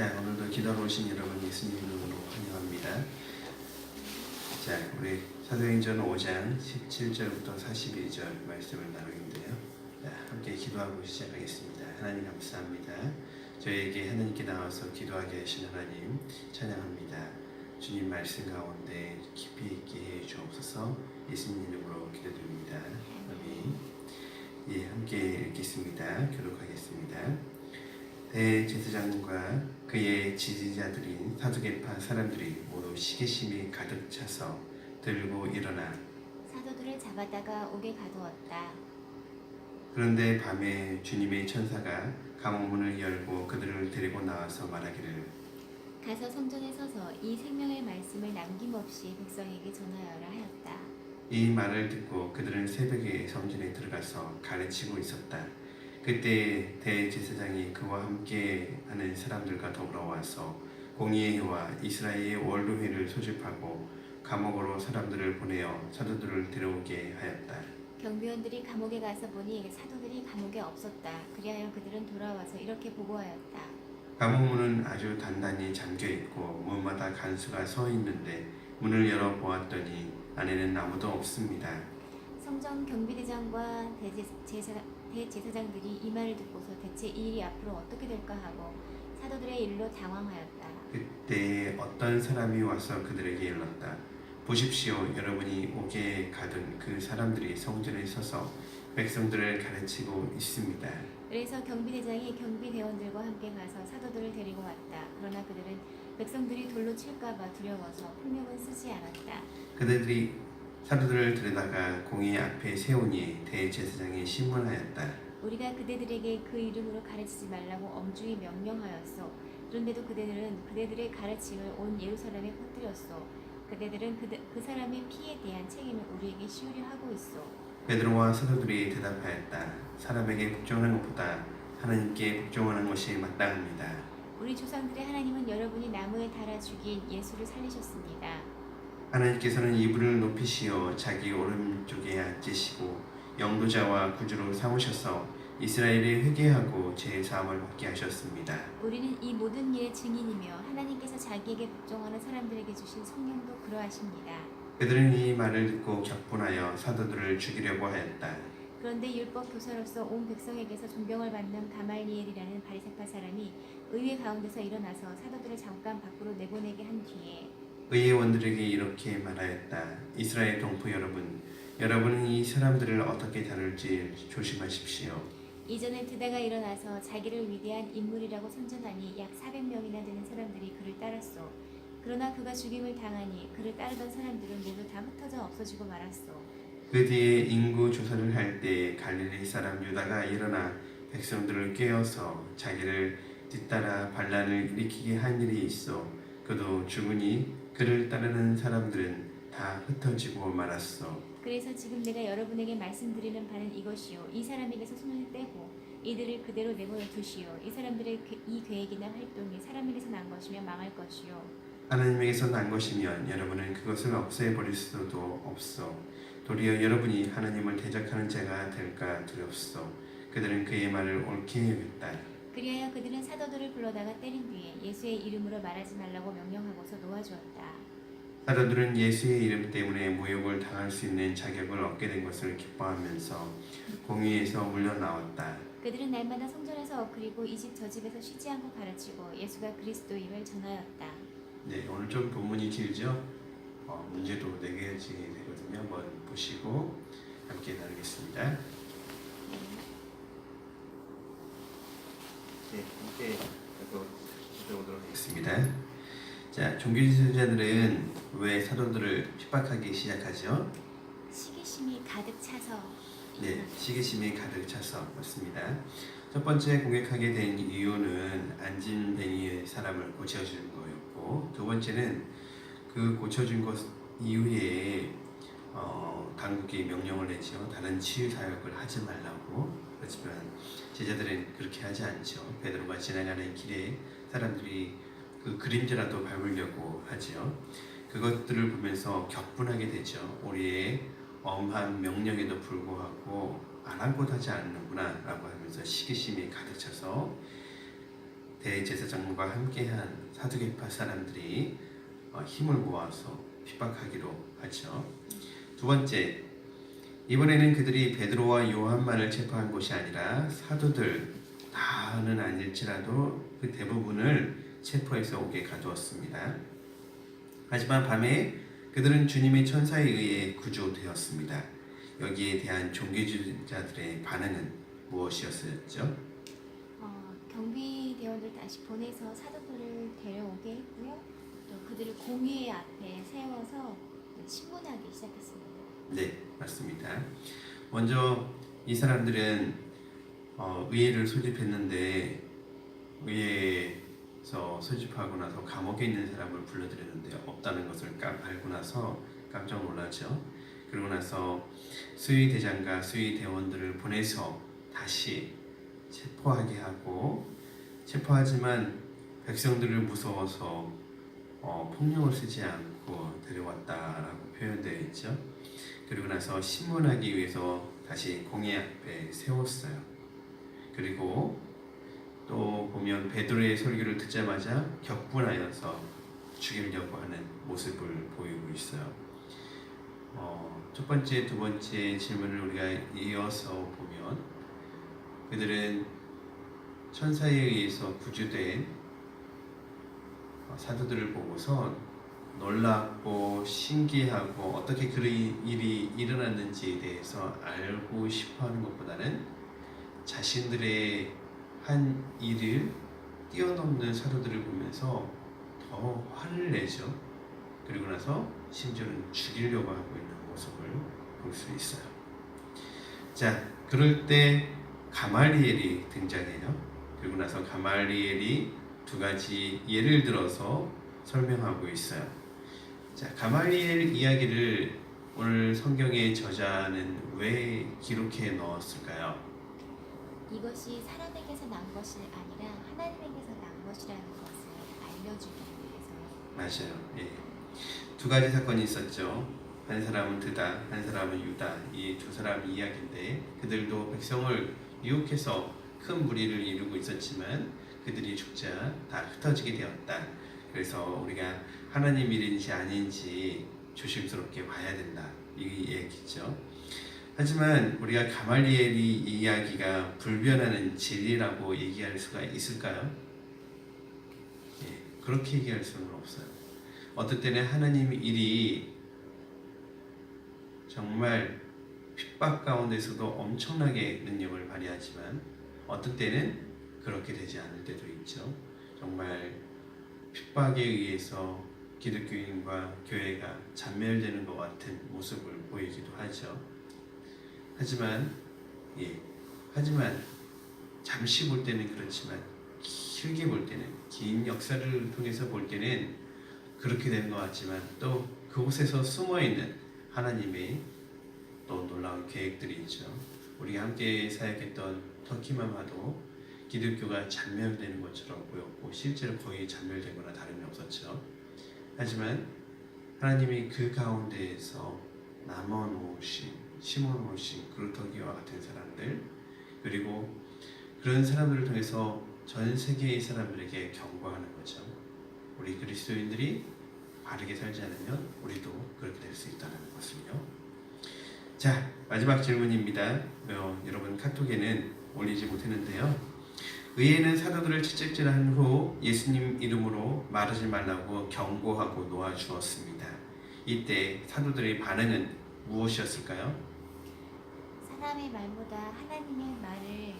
자, 오늘도 기도하러 오신 여러분 예수님 이름으로 환영합니다. 자, 우리 사도행전 5장 17절부터 41절 말씀을 나누는데요. 자, 함께 기도하고 시작하겠습니다. 하나님 감사합니다. 저희에게 하나님께 나와서 기도하게 하신 하나님 찬양합니다. 주님 말씀 가운데 깊이 있게 해 주옵소서. 예수님 이름으로 기도드립니다. 아멘. 예, 함께 읽겠습니다. 교독하겠습니다. 대제사장과 그의 지지자들인 사두개파 사람들이 모두 시기심이 가득 차서 들고 일어나 사도들을 잡아다가 옥에 가두었다. 그런데 밤에 주님의 천사가 감옥문을 열고 그들을 데리고 나와서 말하기를 가서 성전에 서서 이 생명의 말씀을 남김없이 백성에게 전하여라 하였다. 이 말을 듣고 그들은 새벽에 성전에 들어가서 가르치고 있었다. 그때 대제사장이 그와 함께 하는 사람들과 더불어 와서 공의의 해와 이스라엘의 월로회를 소집하고 감옥으로 사람들을 보내어 사도들을 데려오게 하였다. 경비원들이 감옥에 가서 보니 사도들이 감옥에 없었다. 그리하여 그들은 돌아와서 이렇게 보고하였다. 감옥문은 아주 단단히 잠겨 있고 문마다 간수가 서 있는데 문을 열어 보았더니 안에는 아무도 없습니다. 성전 경비대장과 대제사장들이 이 말을 듣고서 대체 이 일이 앞으로 어떻게 될까 하고 사도들의 일로 당황하였다. 그때 어떤 사람이 와서 그들에게 일렀다. 보십시오, 여러분이 옥에 가둔 그 사람들이 성전에 서서 백성들을 가르치고 있습니다. 그래서 경비대장이 경비대원들과 함께 가서 사도들을 데리고 왔다. 그러나 그들은 백성들이 돌로 칠까봐 두려워서 풀명은 쓰지 않았다. 그들이 사도들을 데려다가 공의 앞에 세우니 대제사장이 신문하였다. 우리가 그대들에게 그 이름으로 가르치지 말라고 엄중히 명령하였소. 그런데도 그대들은 그대들의 가르침을 온 예루살렘에 퍼뜨렸소. 그대들은 그 사람의 피에 대한 책임을 우리에게 씌우려 하고 있소. 베드로와 사도들이 대답하였다. 사람에게 복종하는 것보다 하나님께 복종하는 것이 마땅합니다. 우리 조상들의 하나님은 여러분이 나무에 달아 죽인 예수를 살리셨습니다. 하나님께서는 이분을 높이시어 자기 오른쪽에 앉으시고 영도자와 구주로 삼으셔서 이스라엘이 회개하고 죄 사함을 받게 하셨습니다. 우리는 이 모든 일의 증인이며 하나님께서 자기에게 복종하는 사람들에게 주신 성령도 그러하십니다. 그들은 이 말을 듣고 격분하여 사도들을 죽이려고 하였다. 그런데 율법 교사로서 온 백성에게서 존경을 받는 가말리엘이라는 바리새파 사람이 의회 가운데서 일어나서 사도들을 잠깐 밖으로 내보내게 한 뒤에 의회원들에게 이렇게 말하였다. 이스라엘 동포 여러분은 이 사람들을 어떻게 다룰지 조심하십시오. 이전에 드다가 일어나서 자기를 위대한 인물이라고 선전하니 약 400명이나 되는 사람들이 그를 따랐소. 그러나 그가 죽임을 당하니 그를 따르던 사람들은 모두 다 흩어져 없어지고 말았소. 그 뒤에 인구 조사를 할 때 갈릴리 사람 유다가 일어나 백성들을 깨어서 자기를 뒤따라 반란을 일으키게 한 일이 있어 그도 죽으니 그를 따르는 사람들은 다 흩어지고 말았어. 그래서 지금 내가 여러분에게 말씀드리는 바는 이것이요. 이 사람에게서 손을 떼고 이들을 그대로 내버려 두시오. 이 사람들의 이 계획이나 활동이 사람에게서 난 것이면 망할 것이요. 하나님에게서 난 것이면 여러분은 그것을 없애버릴 수도 없어. 도리어 여러분이 하나님을 대적하는 자가 될까 두렵소. 그들은 그의 말을 옳게 여겼다. 그리하여 그들은 사도들을 불러다가 때린 뒤에 예수의 이름으로 말하지 말라고 명령하고서 놓아주었다. 사도들은 예수의 이름 때문에 모욕을 당할 수 있는 자격을 얻게 된 것을 기뻐하면서 공회에서 물러나왔다. 그들은 날마다 성전에서 엎그리고 이 집 저 집에서 쉬지 않고 가르치고 예수가 그리스도임을 전하였다. 네, 오늘 좀 본문이 길죠? 문제도 4개씩 되거든요. 한번 보시고 함께 나누겠습니다. 네, 함께 보도록 하겠습니다. 자, 종교지도자들은 왜 사도들을 핍박하기 시작하죠? 시기심이 가득 차서. 네, 시기심이 가득 차서 맞습니다. 첫 번째 공격하게 된 이유는 안진뱅이의 사람을 고쳐준 거였고, 두 번째는 그 고쳐준 것 이후에 당국이 명령을 내죠. 다른 치유 사역을 하지 말라고. 그렇지만 제자들은 그렇게 하지 않죠. 베드로가 지나가는 길에 사람들이 그 그림자라도 밟으려고 하죠. 그것들을 보면서 격분하게 되죠. 우리의 엄한 명령에도 불구하고 아랑곳하지 않는구나 라고 하면서 시기심이 가득 차서 대제사장과 함께한 사두개파 사람들이 힘을 모아서 핍박하기로 하죠. 두 번째, 이번에는 그들이 베드로와 요한만을 체포한 것이 아니라 사도들 다는 아닐지라도 그 대부분을 체포해서 옥에 가두었습니다. 하지만 밤에 그들은 주님의 천사에 의해 구조되었습니다. 여기에 대한 종교주의자들의 반응은 무엇이었었죠? 경비대원들 다시 보내서 사도들을 데려오게 했고요. 또 그들을 공회 앞에 세워서 신문하기 시작했습니다. 네, 맞습니다. 먼저 이 사람들은 의회를 소집했는데 의회에서 소집하고 나서 감옥에 있는 사람을 불러들였는데 없다는 것을 알고 나서 깜짝 놀라죠. 그러고 나서 수의대장과 수의대원들을 보내서 다시 체포하게 하고, 체포하지만 백성들을 무서워서 폭력을 쓰지 않고 데려왔다라고 표현되어 있죠. 그리고 나서 신문하기 위해서 다시 공회 앞에 세웠어요. 그리고 또 보면 베드로의 설교를 듣자마자 격분하여서 죽이려고 하는 모습을 보이고 있어요. 첫 번째, 두 번째 질문을 우리가 이어서 보면 그들은 천사에 의해서 구주된 사도들을 보고서 놀랍고 신기하고 어떻게 그런 일이 일어났는지에 대해서 알고 싶어하는 것보다는 자신들의 한 일을 뛰어넘는 사도들을 보면서 더 화를 내죠. 그리고 나서 심지어는 죽이려고 하고 있는 모습을 볼 수 있어요. 자, 그럴 때 가말리엘이 등장해요. 그리고 나서 가말리엘이 두 가지 예를 들어서 설명하고 있어요. 자, 가말리엘 이야기를 오늘 성경의 저자는 왜 기록해 넣었을까요? 이것이 사람에게서 난 것이 아니라 하나님에게서 난 것이라는 것을 알려주기 위해서요. 맞아요. 예. 두 가지 사건이 있었죠. 한 사람은 드다, 한 사람은 유다. 이 두 사람 이야기인데 그들도 백성을 유혹해서 큰 무리를 이루고 있었지만 그들이 죽자 다 흩어지게 되었다. 그래서 우리가 하나님 일인지 아닌지 조심스럽게 봐야 된다. 이 얘기죠. 하지만 우리가 가말리엘이 이 이야기가 불변하는 진리라고 얘기할 수가 있을까요? 예, 그렇게 얘기할 수는 없어요. 어떨 때는 하나님 일이 정말 핍박 가운데서도 엄청나게 능력을 발휘하지만 어떤 때는 그렇게 되지 않을 때도 있죠. 정말 핍박에 의해서 기독교인과 교회가 잔멸되는 것 같은 모습을 보이기도 하죠. 하지만 잠시 볼 때는 그렇지만 길게 볼 때는, 긴 역사를 통해서 볼 때는 그렇게 되는 것 같지만 또 그곳에서 숨어있는 하나님의 또 놀라운 계획들이 있죠. 우리가 함께 사역했던 터키마마도 기독교가 잔멸되는 것처럼 보였고 실제로 거의 잔멸되거나 다름이 없었죠. 하지만 하나님이 그 가운데에서 남아놓으신, 심어놓으신 그루터기와 같은 사람들, 그리고 그런 사람들을 통해서 전 세계의 사람들에게 경고하는 거죠. 우리 그리스도인들이 바르게 살지 않으면 우리도 그렇게 될 수 있다는 것을요. 자, 마지막 질문입니다. 여러분 카톡에는 올리지 못했는데요. 의회는 사도들을 채찍질한 후 예수님 이름으로 말하지 말라고 경고하고 놓아주었습니다. 이때 사도들의 반응은 무엇이었을까요? 사람의 말보다 하나님의 말을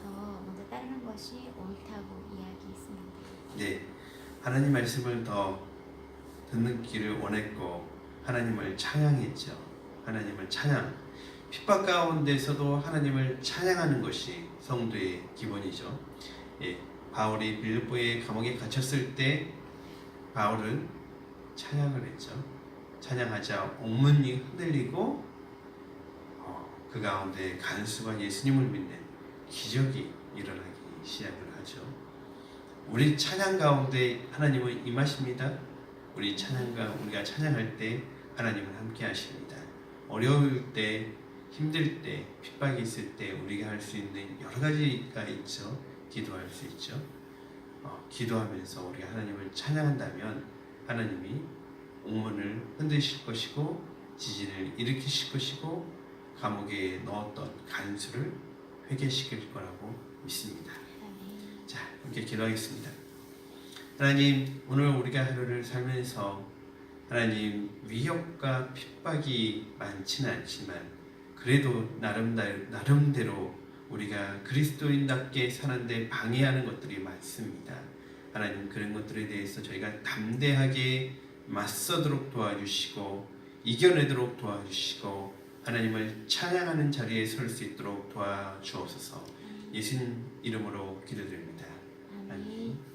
더 먼저 따르는 것이 옳다고 이야기했습니다. 네, 하나님 말씀을 더 듣기를 원했고 하나님을 찬양했죠. 하나님을 찬양, 핍박 가운데서도 하나님을 찬양하는 것이 성도의 기본이죠. 바울이 빌립보의 감옥에 갇혔을 때 바울은 찬양을 했죠. 찬양하자 옥문이 흔들리고 그 가운데 간수가 예수님을 믿는 기적이 일어나기 시작을 하죠. 우리 찬양 가운데 하나님은 임하십니다. 우리가 찬양할 때 하나님은 함께 하십니다. 어려울 때, 힘들 때, 핍박이 있을 때 우리가 할 수 있는 여러 가지가 있죠. 기도할 수 있죠. 기도하면서 우리가 하나님을 찬양한다면 하나님이 옥문을 흔드실 것이고 지진을 일으키실 것이고 감옥에 넣었던 간수를 회개시킬 거라고 믿습니다. 아멘. 자, 함께 기도하겠습니다. 하나님, 오늘 우리가 하루를 살면서 하나님 위협과 핍박이 많지는 않지만 그래도 나름대로 우리가 그리스도인답게 사는데 방해하는 것들이 많습니다. 하나님, 그런 것들에 대해서 저희가 담대하게 맞서도록 도와주시고 이겨내도록 도와주시고 하나님을 찬양하는 자리에 설 수 있도록 도와주옵소서. 예수님 이름으로 기도드립니다. 아멘.